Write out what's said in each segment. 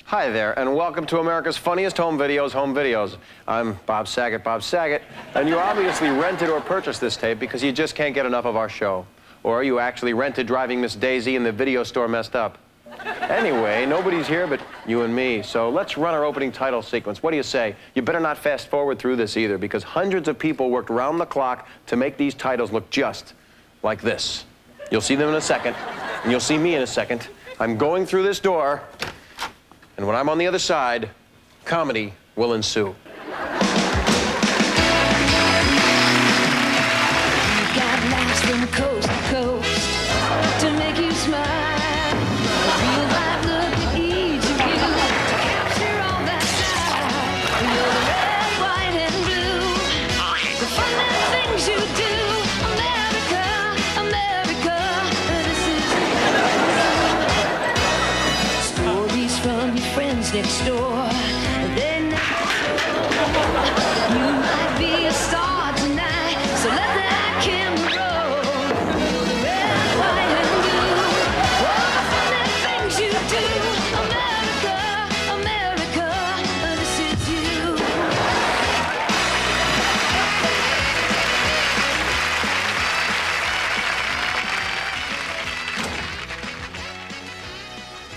Hi there, and welcome to America's Funniest Home Videos, I'm Bob Saget, and you obviously rented or purchased this tape because you just can't get enough of our show. Or you actually rented Driving Miss Daisy and the video store messed up. Anyway, nobody's here but you and me, so let's run our opening title sequence. What do you say? You better not fast forward through this either, because hundreds of people worked round the clock to make these titles look just like this. You'll see them in a second, and you'll see me in a second. I'm going through this door, and when I'm on the other side, comedy will ensue. You got laughs from coast to coast to make you smile. A real life look at each of you to capture all that style. You're the red, white, and blue. The fun and things you do. America, America, this is stories from your friends next door. They never you might be a star tonight, so let that camera roll. You're the red, white, and blue. All the fun and things you do. America, America, this is you.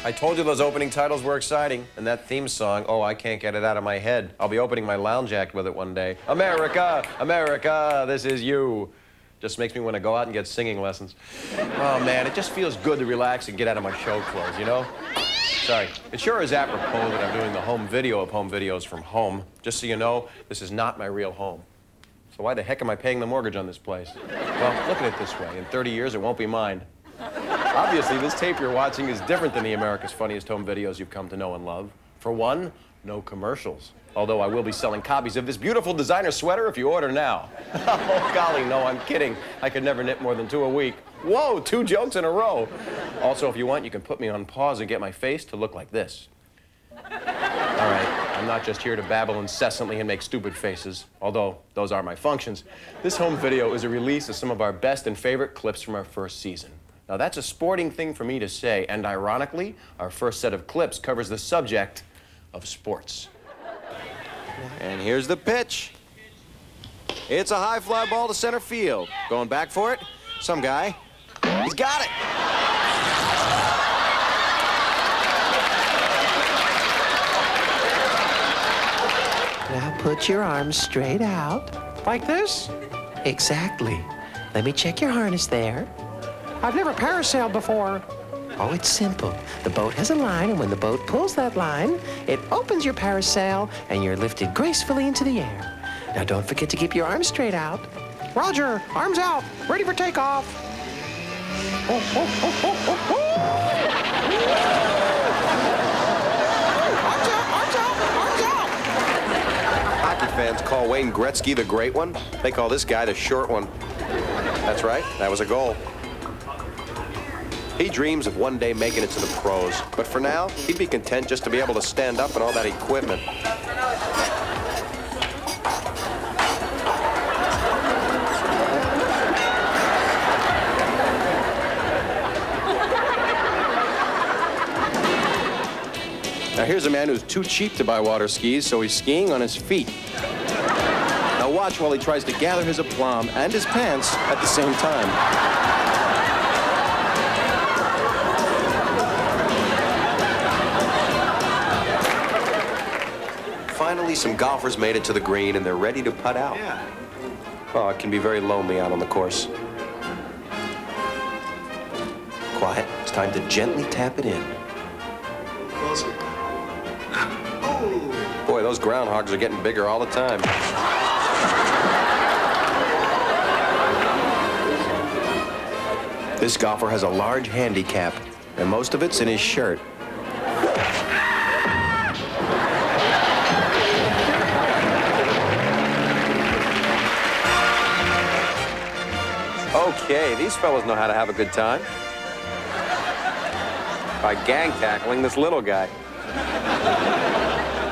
I told you those opening titles were exciting, and that theme song, oh, I can't get it out of my head. I'll be opening my lounge act with it one day. America, America, this is you. Just makes me want to go out and get singing lessons. Oh, man, it just feels good to relax and get out of my show clothes, you know? Sorry. It sure is apropos that I'm doing the home video of home videos from home. Just so you know, this is not my real home. So why the heck am I paying the mortgage on this place? Well, look at it this way. In 30 years, it won't be mine. Obviously, this tape you're watching is different than the America's Funniest Home Videos you've come to know and love. For one, no commercials. Although I will be selling copies of this beautiful designer sweater if you order now. Oh, golly, no, I'm kidding. I could never knit more than 2 a week. Whoa, 2 jokes in a row. Also, if you want, you can put me on pause and get my face to look like this. All right, I'm not just here to babble incessantly and make stupid faces, although those are my functions. This home video is a release of some of our best and favorite clips from our first season. Now, that's a sporting thing for me to say, and ironically, our first set of clips covers the subject of sports. And here's the pitch. It's a high fly ball to center field. Going back for it, some guy. He's got it! Now put your arms straight out. Like this? Exactly. Let me check your harness there. I've never parasailed before. Oh, it's simple. The boat has a line, and when the boat pulls that line, it opens your parasail, and you're lifted gracefully into the air. Now, don't forget to keep your arms straight out. Roger, arms out, ready for takeoff. Oh, oh, oh, oh, oh, oh. Arms out, arms out, arms out. Hockey fans call Wayne Gretzky the great one. They call this guy the short one. That's right, that was a goal. He dreams of one day making it to the pros, but for now, he'd be content just to be able to stand up and all that equipment. Now here's a man who's too cheap to buy water skis, so he's skiing on his feet. Now watch while he tries to gather his aplomb and his pants at the same time. Finally, some golfers made it to the green, and they're ready to putt out. Yeah. Oh, it can be very lonely out on the course. Quiet. It's time to gently tap it in. Closer. Oh. Boy, those groundhogs are getting bigger all the time. This golfer has a large handicap, and most of it's in his shirt. Okay, these fellas know how to have a good time. By gang tackling this little guy.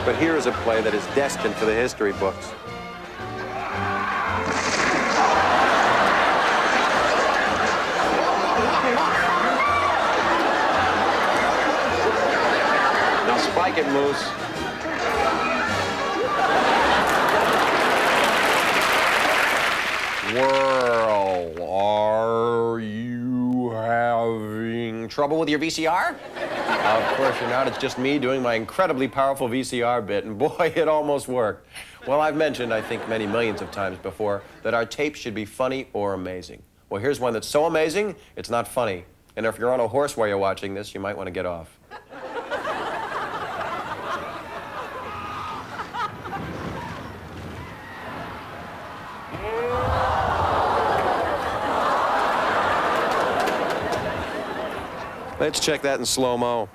But here is a play that is destined for the history books. Spike it, Moose. Well, are you having trouble with your VCR? Of course you're not. It's just me doing my incredibly powerful VCR bit, and boy, it almost worked. Well, I've mentioned, I think many millions of times before, that our tapes should be funny or amazing. Well, here's one that's so amazing, it's not funny. And if you're on a horse while you're watching this, you might want to get off. Let's check that in slow-mo.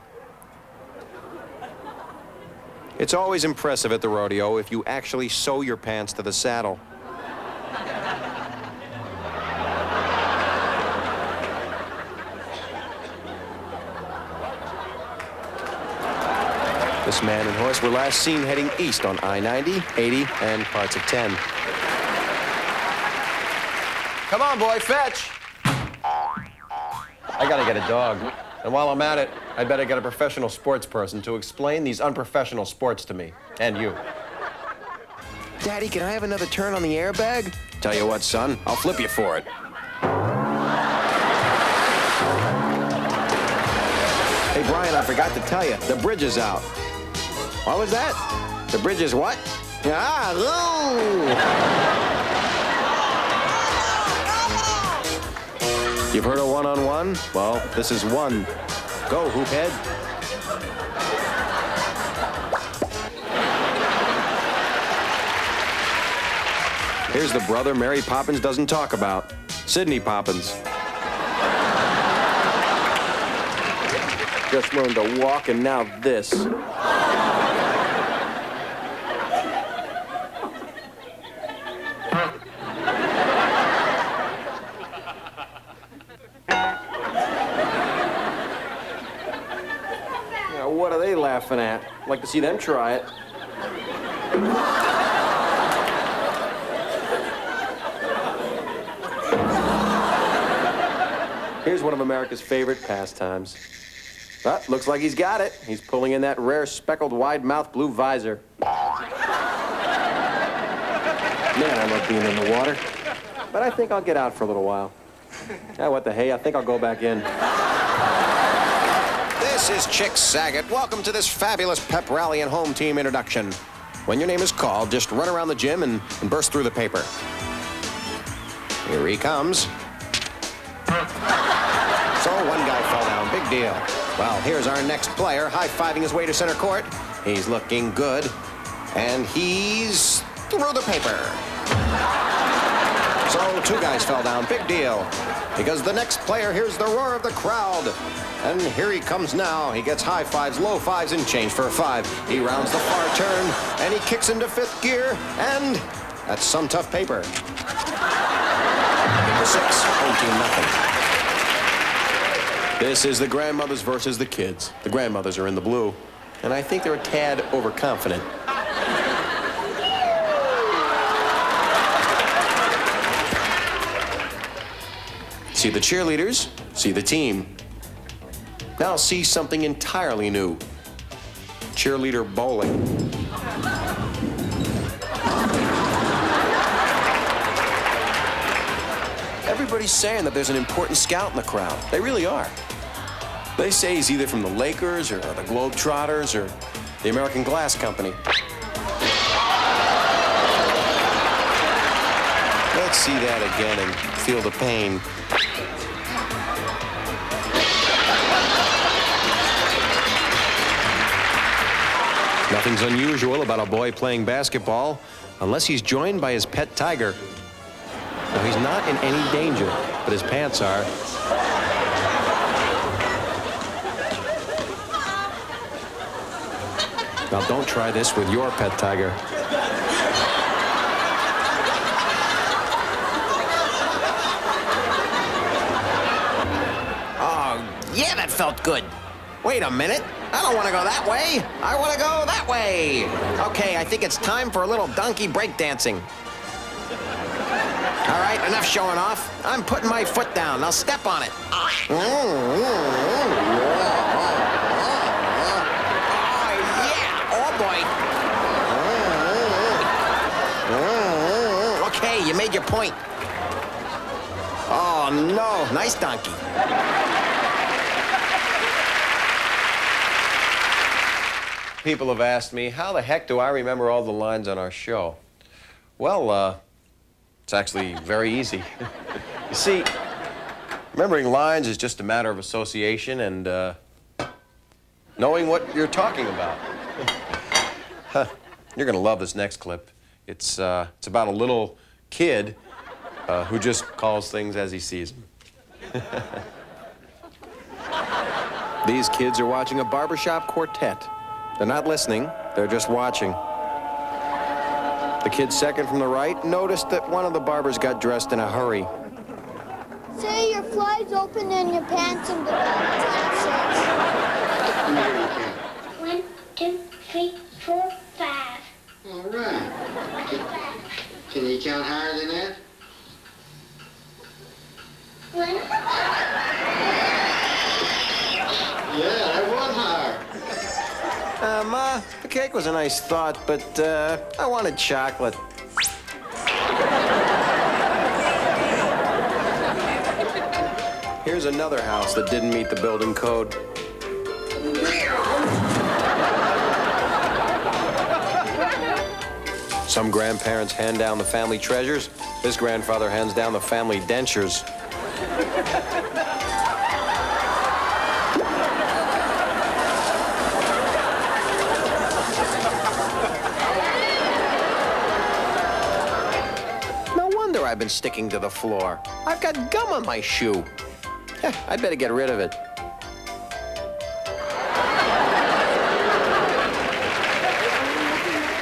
It's always impressive at the rodeo if you actually sew your pants to the saddle. This man and horse were last seen heading east on I-90, 80, and parts of 10. Come on, boy, fetch! I gotta get a dog. And while I'm at it, I'd better get a professional sports person to explain these unprofessional sports to me. And you. Daddy, can I have another turn on the airbag? Tell you what, son, I'll flip you for it. Hey, Brian, I forgot to tell you, the bridge is out. What was that? The bridge is what? Ah, You've heard of one-on-one? Well, this is one. Go, hoophead. Here's the brother Mary Poppins doesn't talk about. Sidney Poppins. Just learned to walk and now this. What are they laughing at? I'd like to see them try it. Here's one of America's favorite pastimes. But looks like he's got it. He's pulling in that rare speckled wide-mouth blue visor. Man, I love being in the water. But I think I'll get out for a little while. What the hey, I think I'll go back in. This is Chick Saget. Welcome to this fabulous pep rally and home team introduction. When your name is called, just run around the gym and burst through the paper. Here he comes. So one guy fell down. Big deal. Well, here's our next player high-fiving his way to center court. He's looking good. And he's through the paper. So two guys fell down. Big deal. Because the next player hears the roar of the crowd. And here he comes now. He gets high fives, low fives, and change for a five. He rounds the far turn, and he kicks into fifth gear, and that's some tough paper. 6, home team nothing. This is the grandmothers versus the kids. The grandmothers are in the blue, and I think they're a tad overconfident. See the cheerleaders, see the team. Now see something entirely new. Cheerleader bowling. Everybody's saying that there's an important scout in the crowd. They really are. They say he's either from the Lakers or the Globetrotters or the American Glass Company. Let's see that again and feel the pain. Nothing's unusual about a boy playing basketball unless he's joined by his pet tiger. Now, he's not in any danger, but his pants are. Now, don't try this with your pet tiger. Oh, yeah, that felt good. Wait a minute. I don't want to go that way. I want to go that way. Okay, I think it's time for a little donkey breakdancing. All right, enough showing off. I'm putting my foot down. Now step on it. Oh, boy. Okay, you made your point. Oh, no. Nice donkey. People have asked me, how the heck do I remember all the lines on our show? Well, it's actually very easy. You see, remembering lines is just a matter of association and knowing what you're talking about. You're gonna love this next clip. It's about a little kid who just calls things as he sees them. These kids are watching a barbershop quartet. They're not listening, they're just watching. The kid second from the right noticed that one of the barbers got dressed in a hurry. Say your fly's open in your pants and the Here you 1, 2, 3, 4, 5. All right. Can you count higher than that? 1. Yeah, that was higher. Ma, the cake was a nice thought, but I wanted chocolate. Here's another house that didn't meet the building code. Some grandparents hand down the family treasures. This grandfather hands down the family dentures. No wonder I've been sticking to the floor. I've got gum on my shoe. I'd better get rid of it.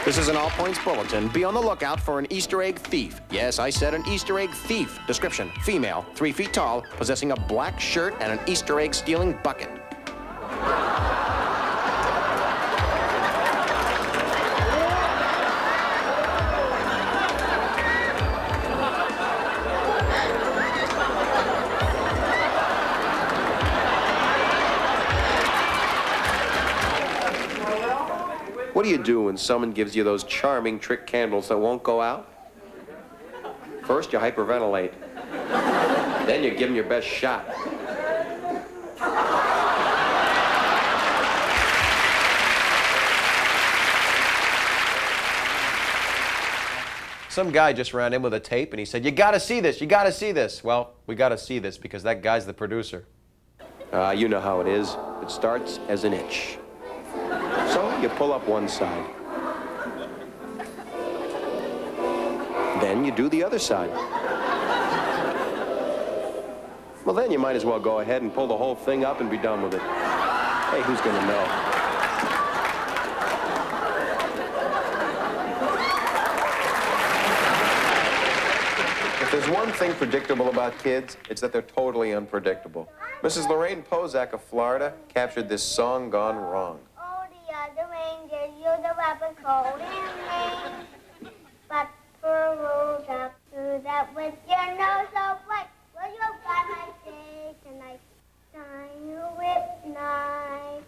This is an all-points bulletin. Be on the lookout for an Easter egg thief. Yes, I said an Easter egg thief. Description, female, 3 feet tall, possessing a black shirt and an Easter egg stealing bucket. What do you do when someone gives you those charming trick candles that won't go out? First, you hyperventilate. Then you give them your best shot. Some guy just ran in with a tape and he said, you gotta see this, you gotta see this. Well, we gotta see this because that guy's the producer. You know how it is. It starts as an itch. So you pull up one side. Then you do the other side. Well, then you might as well go ahead and pull the whole thing up and be done with it. Hey, who's gonna know? If there's one thing predictable about kids, it's that they're totally unpredictable. Mrs. Lorraine Pozak of Florida captured this song gone wrong. Oh, the other angel, you're the rapper calling me. But for rolls up through that with your nose so bright. Will you buy my day tonight? Shine you with night.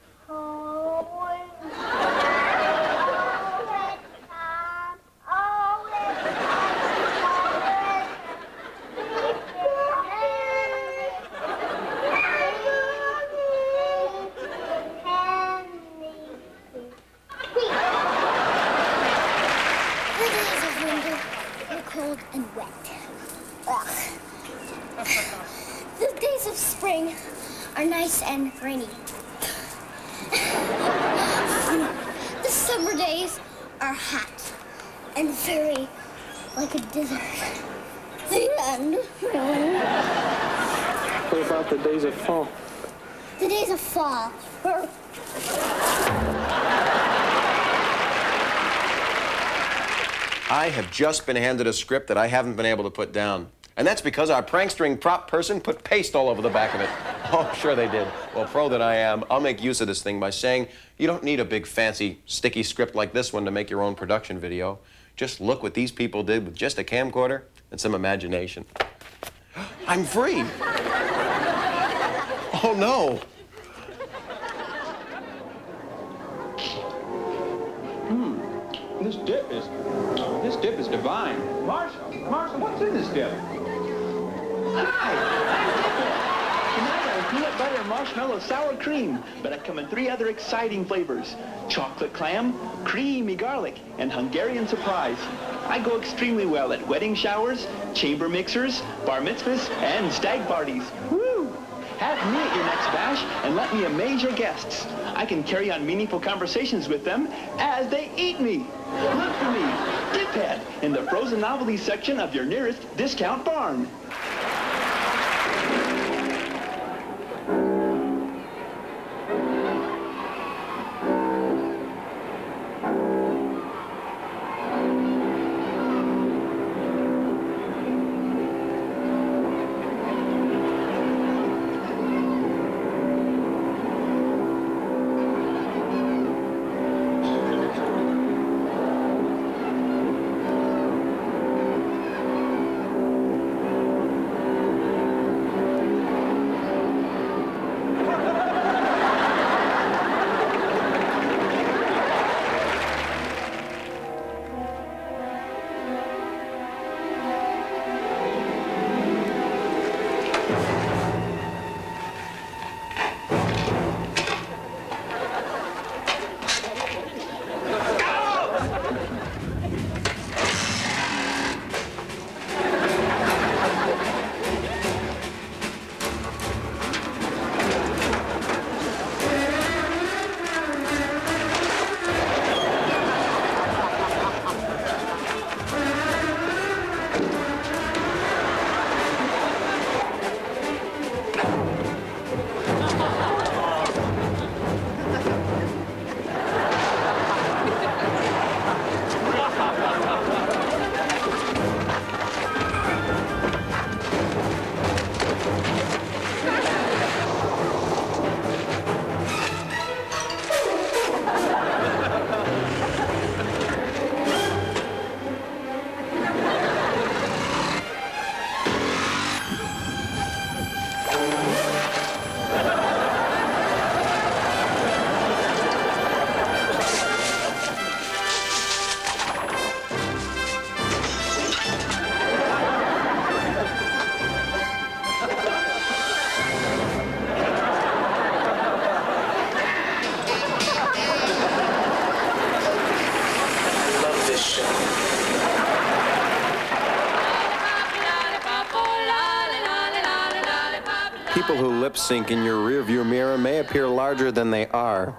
Cold and wet. Ugh. The days of spring are nice and rainy. The summer days are hot and very like a desert. The end. What about the days of fall? The days of fall are... I have just been handed a script that I haven't been able to put down. And that's because our prankstering prop person put paste all over the back of it. Oh, sure they did. Well, pro that I am, I'll make use of this thing by saying you don't need a big, fancy, sticky script like this one to make your own production video. Just look what these people did with just a camcorder and some imagination. I'm free. Oh, no. This dip is divine. Marshall, what's in this dip? Hi, I'm Dippin'. Tonight I'm peanut butter and marshmallow sour cream, but I come in 3 other exciting flavors: chocolate clam, creamy garlic, and Hungarian surprise. I go extremely well at wedding showers, chamber mixers, bar mitzvahs, and stag parties. Woo! Have me at your next bash and let me amaze your guests. I can carry on meaningful conversations with them as they eat me. Look for me, Diphead, in the frozen novelties section of your nearest discount barn. People who lip sync in your rearview mirror may appear larger than they are.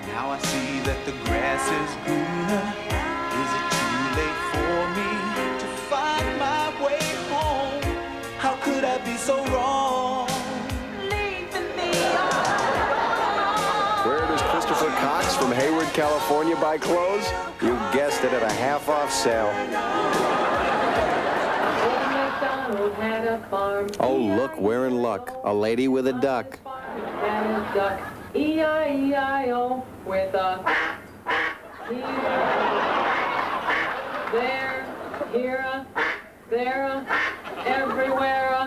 Now I see that the grass is greener. Is it too late for me to find my way home? How could I be so wrong? Leaving me alone. Where does Christopher Cox from Hayward, California buy clothes? You guessed it, at a half-off sale. Oh, look, we're in luck. A lady with a duck. E-I-E-I-O with a here, there, here, there, everywhere.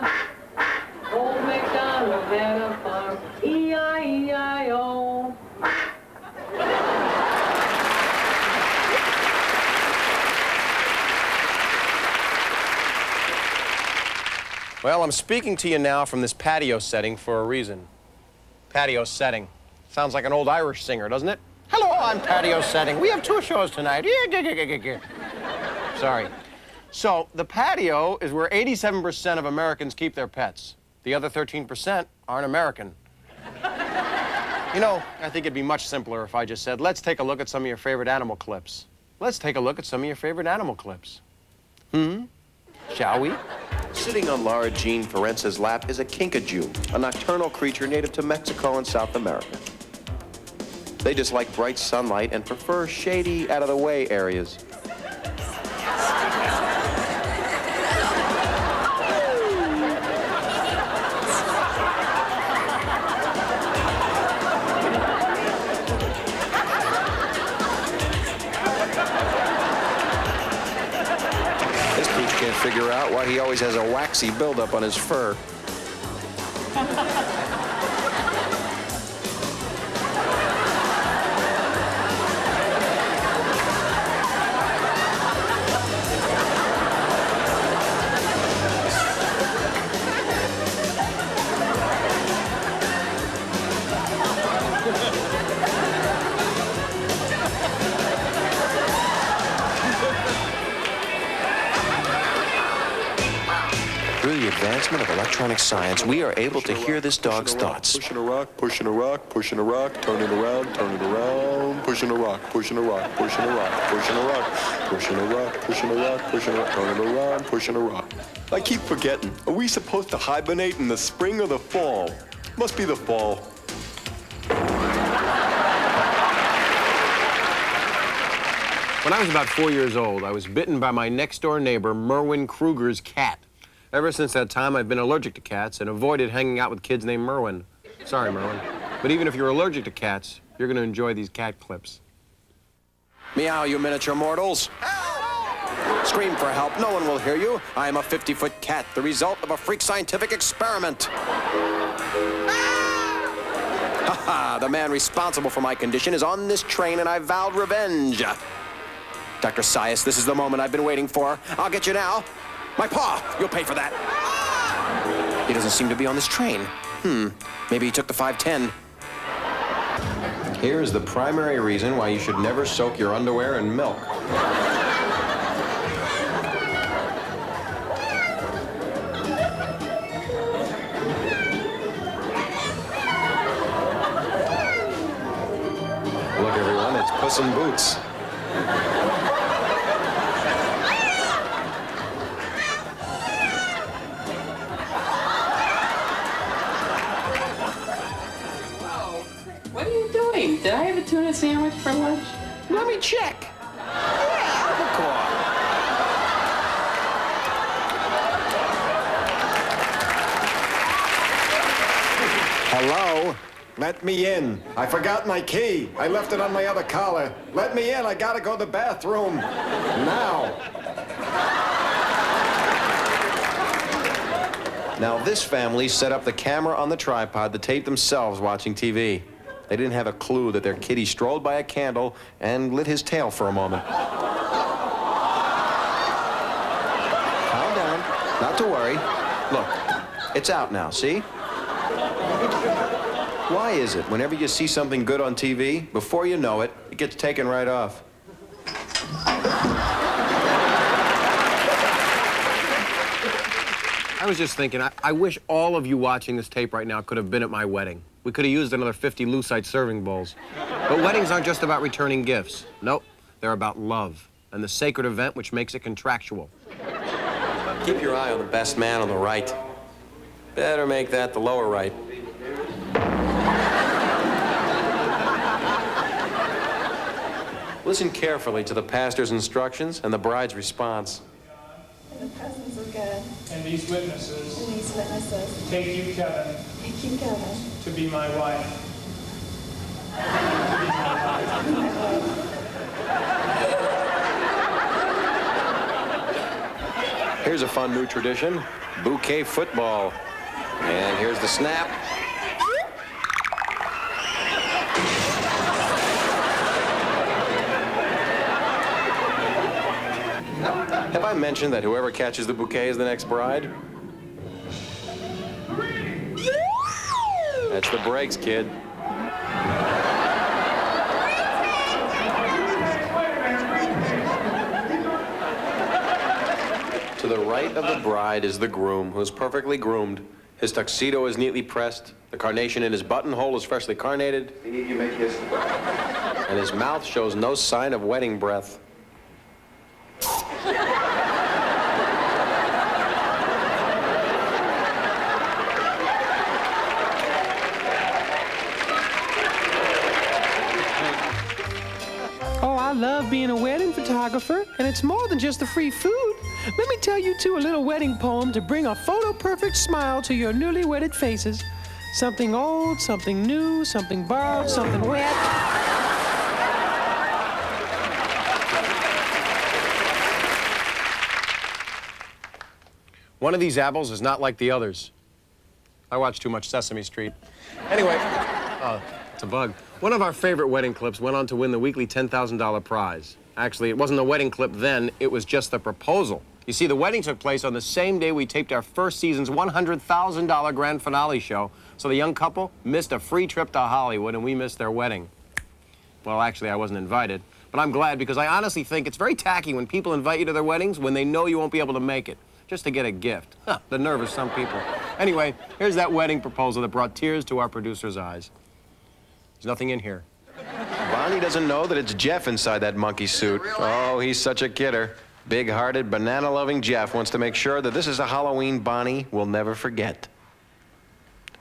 Old MacDonald had a farm. E-I-E-I-O. Well, I'm speaking to you now from this patio setting for a reason. Patio setting. Sounds like an old Irish singer, doesn't it? Hello, I'm Patio Setting. We have 2 shows tonight. Sorry. So, the patio is where 87% of Americans keep their pets. The other 13% aren't American. You know, I think it'd be much simpler if I just said, let's take a look at some of your favorite animal clips. Let's take a look at some of your favorite animal clips. Shall we? Sitting on Laura Jean Ferentz's lap is a kinkajou, a nocturnal creature native to Mexico and South America. They dislike bright sunlight and prefer shady, out-of-the-way areas. figure out why he always has a waxy buildup on his fur. Through the advancement of electronic science, we are able to hear this dog's thoughts. Pushing a rock, pushing a rock, pushing a rock, turning around, pushing a rock, pushing a rock, pushing a rock, pushing a rock, pushing a rock, pushing a rock, pushing a rock, turning around, pushing a rock. I keep forgetting. Are we supposed to hibernate in the spring or the fall? Must be the fall. When I was about 4 years old, I was bitten by my next-door neighbor, Merwin Kruger's cat. Ever since that time, I've been allergic to cats and avoided hanging out with kids named Merwin. Sorry, Merwin. But even if you're allergic to cats, you're going to enjoy these cat clips. Meow, you miniature mortals. Scream for help. No one will hear you. I am a 50-foot cat, the result of a freak scientific experiment. Ha! The man responsible for my condition is on this train, and I vowed revenge. Dr. Sias, this is the moment I've been waiting for. I'll get you now. My paw! You'll pay for that. He doesn't seem to be on this train. Maybe he took the 510. Here is the primary reason why you should never soak your underwear in milk. Look, everyone, it's Puss in Boots. What are you doing? Did I have a tuna sandwich for lunch? Let me check. Yeah, albacore. Hello? Let me in. I forgot my key. I left it on my other collar. Let me in. I gotta go to the bathroom. Now. Now, this family set up the camera on the tripod to tape themselves watching TV. They didn't have a clue that their kitty strolled by a candle and lit his tail for a moment. Calm down. Not to worry. Look, it's out now, see? Why is it whenever you see something good on TV, before you know it, it gets taken right off? I was just thinking, I wish all of you watching this tape right now could have been at my wedding. We could have used another 50 lucite serving bowls. But weddings aren't just about returning gifts. Nope, they're about love and the sacred event which makes it contractual. Keep your eye on the best man on the right. Better make that the lower right. Listen carefully to the pastor's instructions and the bride's response. In the presence of God. And these witnesses. And these witnesses. Take you, Kevin. Take you, Kevin. To be my wife. Here's a fun new tradition, bouquet football. And here's the snap. Have I mentioned that whoever catches the bouquet is the next bride? That's the brakes, kid. To the right of the bride is the groom, who is perfectly groomed. His tuxedo is neatly pressed. The carnation in his buttonhole is freshly carnated. And his mouth shows no sign of wedding breath. I love being a wedding photographer, and it's more than just the free food. Let me tell you two a little wedding poem to bring a photo-perfect smile to your newly wedded faces. Something old, something new, something borrowed, something wet. One of these apples is not like the others. I watch too much Sesame Street. Anyway, it's a bug. One of our favorite wedding clips went on to win the weekly $10,000 prize. Actually, it wasn't a wedding clip then, it was just the proposal. You see, the wedding took place on the same day we taped our first season's $100,000 grand finale show, so the young couple missed a free trip to Hollywood and we missed their wedding. Well, actually, I wasn't invited, but I'm glad because I honestly think it's very tacky when people invite you to their weddings when they know you won't be able to make it, just to get a gift. Huh, the nerve of some people. Anyway, here's that wedding proposal that brought tears to our producer's eyes. There's nothing in here. Bonnie doesn't know that it's Jeff inside that monkey suit. Oh, he's such a kidder. Big-hearted, banana-loving Jeff wants to make sure that this is a Halloween Bonnie will never forget.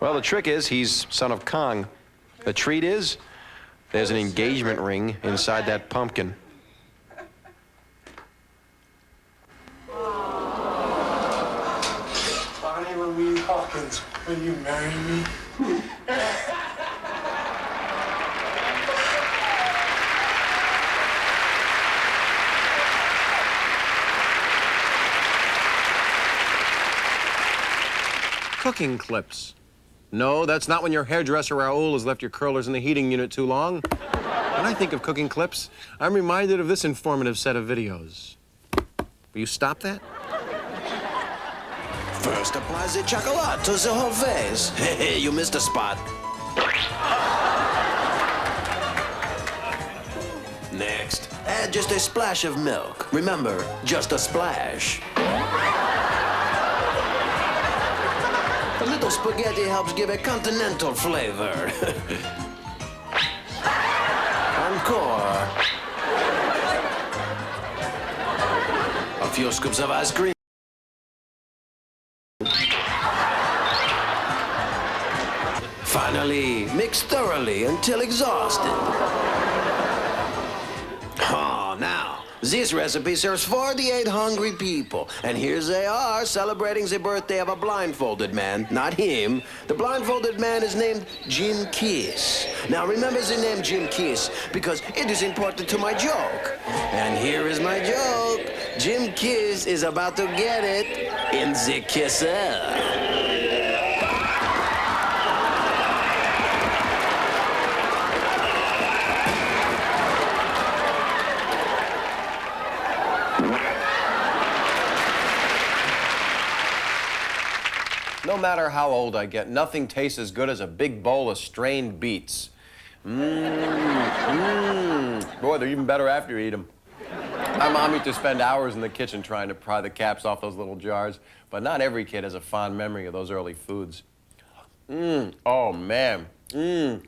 Well, the trick is he's son of Kong. The treat is there's an engagement ring inside that pumpkin. Bonnie Louise Hawkins, will you marry me? Cooking clips. No, that's not when your hairdresser Raoul has left your curlers in the heating unit too long. When I think of cooking clips, I'm reminded of this informative set of videos. Will you stop that? First, apply the chocolate to the whole face. Hey, you missed a spot. Next, add just a splash of milk. Remember, just a splash. A little spaghetti helps give a continental flavor. Encore. A few scoops of ice cream. Finally, mix thoroughly until exhausted. Oh, now, this recipe serves 48 hungry people. And here they are, celebrating the birthday of a blindfolded man. Not him. The blindfolded man is named Jim Kiss. Now, remember the name Jim Kiss, because it is important to my joke. And here is my joke. Jim Kiss is about to get it in the kisser. No matter how old I get, nothing tastes as good as a big bowl of strained beets. Boy, they're even better after you eat them. My mom used to spend hours in the kitchen trying to pry the caps off those little jars, but not every kid has a fond memory of those early foods. Oh, man.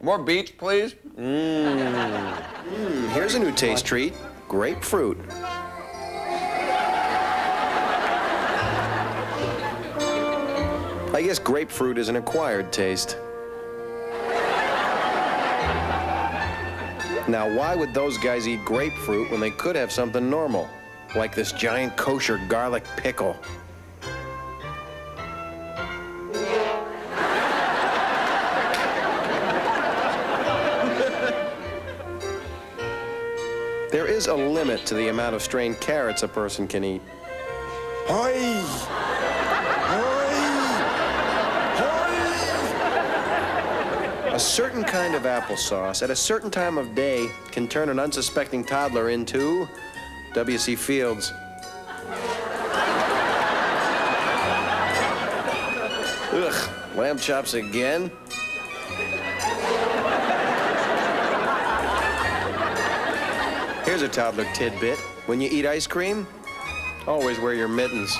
More beets, please. Here's a new taste treat, grapefruit. I guess grapefruit is an acquired taste. Now, why would those guys eat grapefruit when they could have something normal, like this giant kosher garlic pickle? There is a limit to the amount of strained carrots a person can eat. Hoi! A certain kind of applesauce at a certain time of day can turn an unsuspecting toddler into W.C. Fields. Ugh, lamb chops again? Here's a toddler tidbit. When you eat ice cream, always wear your mittens.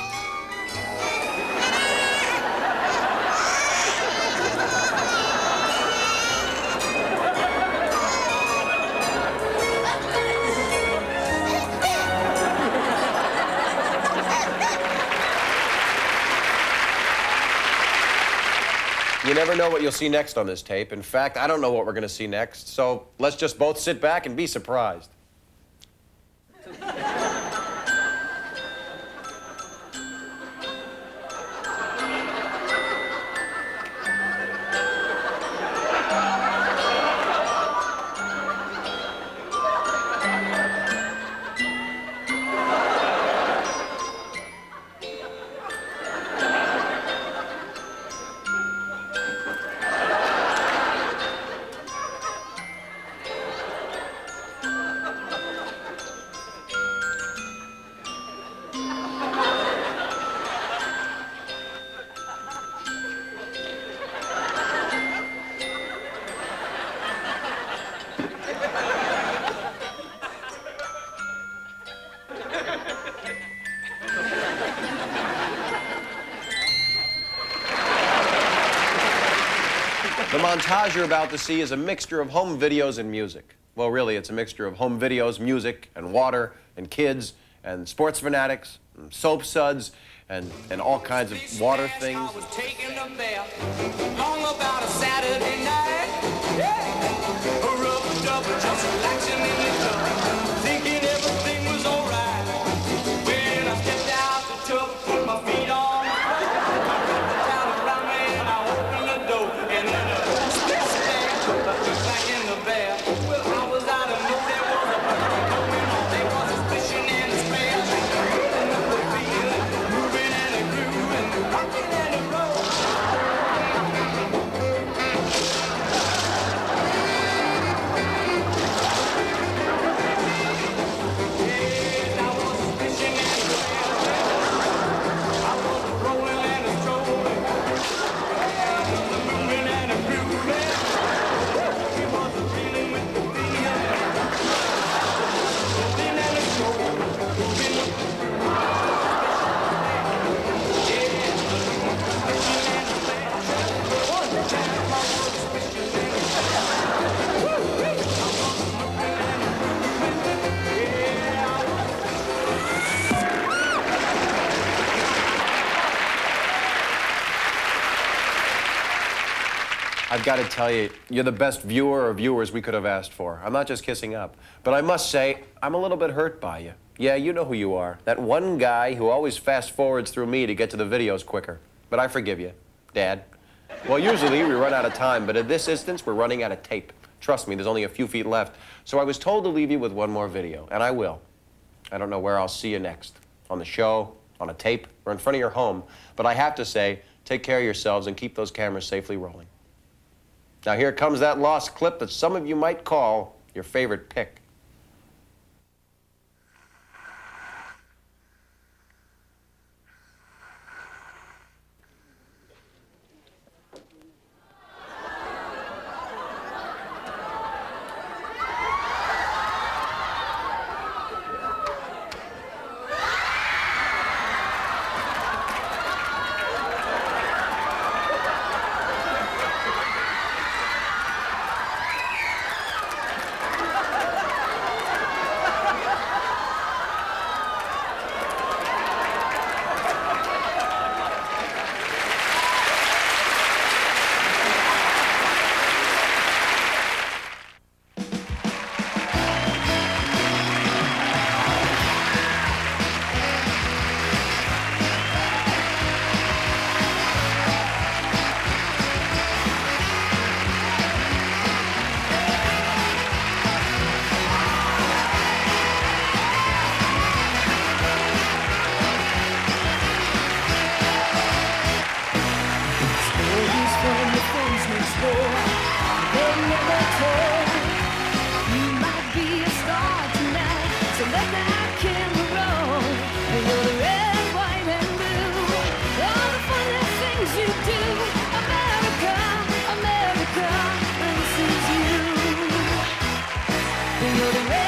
You never know what you'll see next on this tape. In fact, I don't know what we're going to see next, so let's just both sit back and be surprised. montage you're about to see is a mixture of home videos and music. Well, really, it's a mixture of home videos, music, and water, and kids, and sports fanatics, and soap suds, and all kinds of water things. I was taking a bath, long about a Saturday night. Yeah. Rubbed up, just relaxing in the tub, thinking everything was alright. When I stepped out the tub, put my feet on the floor, I wrapped the towel around me and I opened the door, and then just back in the bath. Well, I was out of know there was a party going on. There was a suspicion and a splash, building up the feeling, moving and a grooving, rocking and a roll. Yes, I was suspicion and a splash. I was rolling and a strolling, moving and a grooving. It was a feeling with the feeling, moving and a strolling, moving with the I've got to tell you, you're the best viewer or viewers we could have asked for. I'm not just kissing up. But I must say, I'm a little bit hurt by you. Yeah, you know who you are. That one guy who always fast forwards through me to get to the videos quicker. But I forgive you, Dad. Well, usually we run out of time, but in this instance, we're running out of tape. Trust me, there's only a few feet left. So I was told to leave you with one more video, and I will. I don't know where I'll see you next. On the show, on a tape, or in front of your home. But I have to say, take care of yourselves and keep those cameras safely rolling. Now here comes that lost clip that some of you might call your favorite pick. Stories from the friends next door, they never told. You might be a star tonight, so let that camera roll. You're the red, white, and blue, all the funny things you do. America, America, this is you. You're the red,